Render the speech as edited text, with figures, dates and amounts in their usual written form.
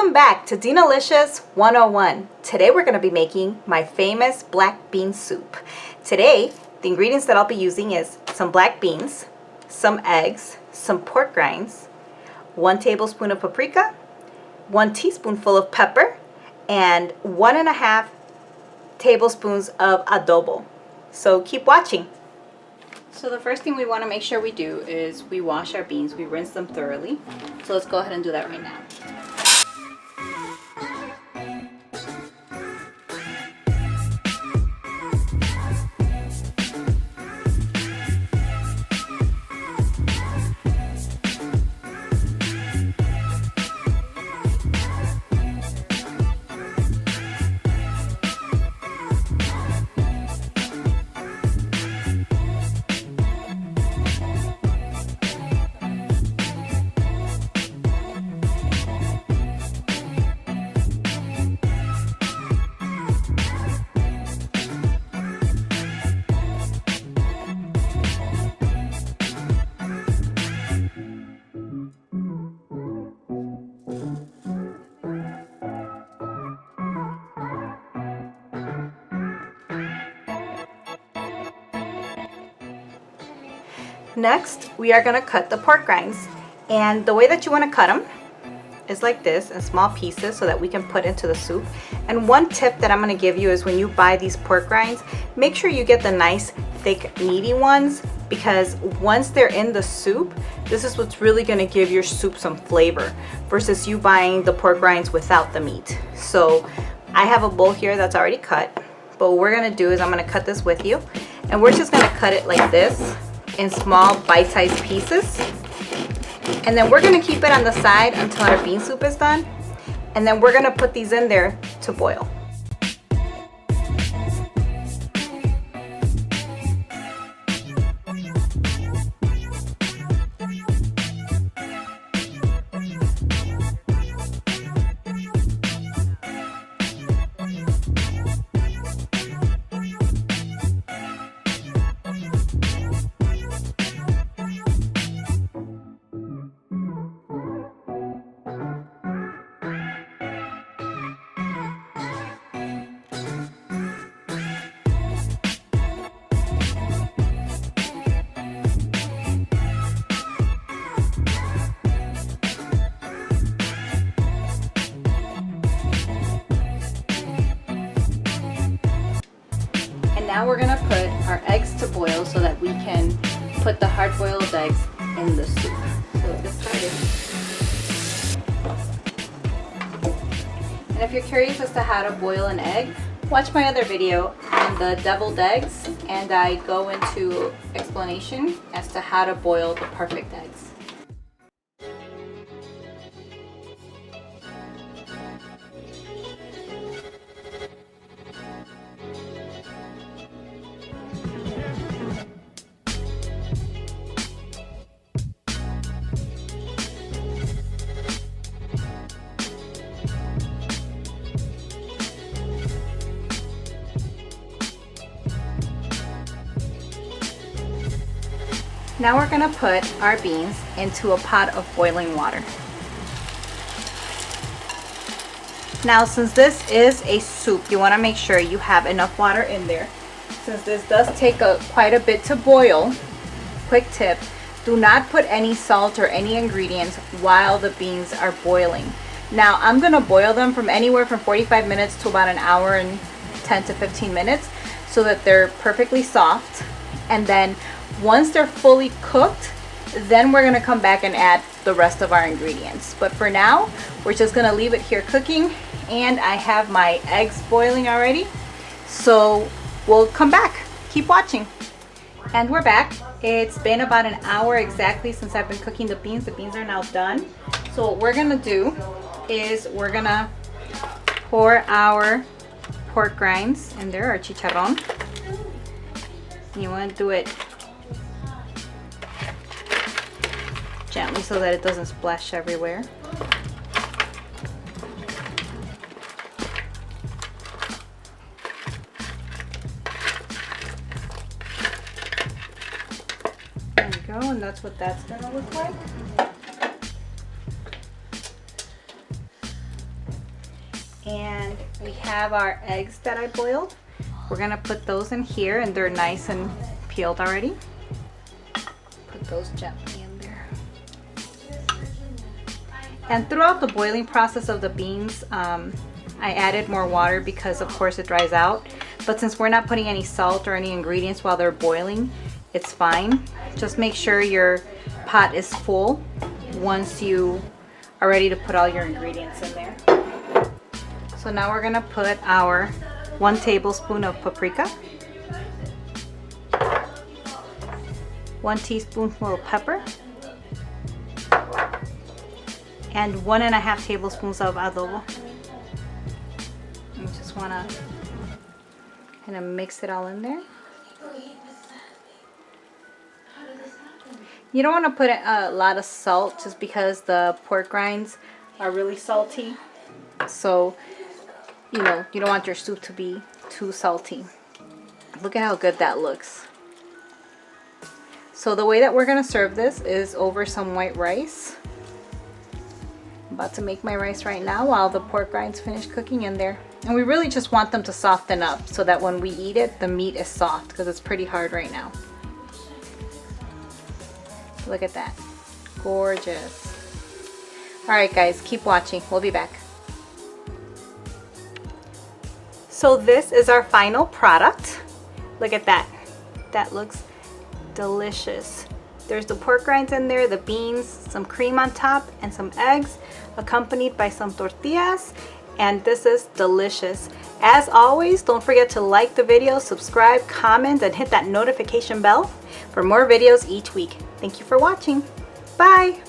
Welcome back to DinaLicious 101. Today we're going to be making my famous black bean soup. Today, the ingredients that I'll be using is some black beans, some eggs, some pork rinds, 1 tablespoon of paprika, 1 teaspoonful of pepper, and 1.5 tablespoons of adobo. So keep watching. So the first thing we want to make sure we do is we wash our beans. We rinse them thoroughly. So let's go ahead and do that right now. Next, we are going to cut the pork rinds, and the way that you want to cut them is like this, in small pieces, so that we can put into the soup. And one tip that I'm going to give you is when you buy these pork rinds, make sure you get the nice thick meaty ones, because once they're in the soup, this is what's really going to give your soup some flavor versus you buying the pork rinds without the meat. So I have a bowl here that's already cut, but what we're going to do is I'm going to cut this with you, and we're just going to cut it like this in small bite-sized pieces, and then we're going to keep it on the side until our bean soup is done, and then we're going to put these in there to boil. Now we're going to put our eggs to boil so that we can put the hard-boiled eggs in the soup. So let's get started. And if you're curious as to how to boil an egg, watch my other video on the deviled eggs, and I go into explanation as to how to boil the perfect eggs. Now we're going to put our beans into a pot of boiling water. Now, since this is a soup, you want to make sure you have enough water in there. Since this does take quite a bit to boil, quick tip, do not put any salt or any ingredients while the beans are boiling. Now, I'm going to boil them from anywhere from 45 minutes to about an hour and 10 to 15 minutes so that they're perfectly soft. And then once they're fully cooked, then we're going to come back and add the rest of our ingredients. But for now, we're just going to leave it here cooking, and I have my eggs boiling already. So we'll come back. Keep watching. And we're back. It's been about an hour exactly since I've been cooking the beans. The beans are now done. So what we're going to do is we're going to pour our pork rinds in there, our chicharron. You want to do it gently so that it doesn't splash everywhere. There we go, and that's what that's gonna look like. And we have our eggs that I boiled. We're gonna put those in here, and they're nice and peeled already. Put those gently in there. And throughout the boiling process of the beans, I added more water because of course it dries out. But since we're not putting any salt or any ingredients while they're boiling, it's fine. Just make sure your pot is full once you are ready to put all your ingredients in there. So now we're gonna put our 1 tablespoon of paprika, 1 teaspoonful of pepper, and 1.5 tablespoons of adobo. You just wanna kind of mix it all in there. You don't want to put a lot of salt just because the pork rinds are really salty. So, you know, you don't want your soup to be too salty. Look at how good that looks. So the way that we're going to serve this is over some white rice. I'm about to make my rice right now while the pork rinds finish cooking in there. And we really just want them to soften up so that when we eat it, the meat is soft because it's pretty hard right now. Look at that. Gorgeous. Alright guys, keep watching. We'll be back. So this is our final product. Look at that. That looks delicious. There's the pork rinds in there, the beans, some cream on top, and some eggs, accompanied by some tortillas. And this is delicious. As always, don't forget to like the video, subscribe, comment, and hit that notification bell for more videos each week. Thank you for watching. Bye!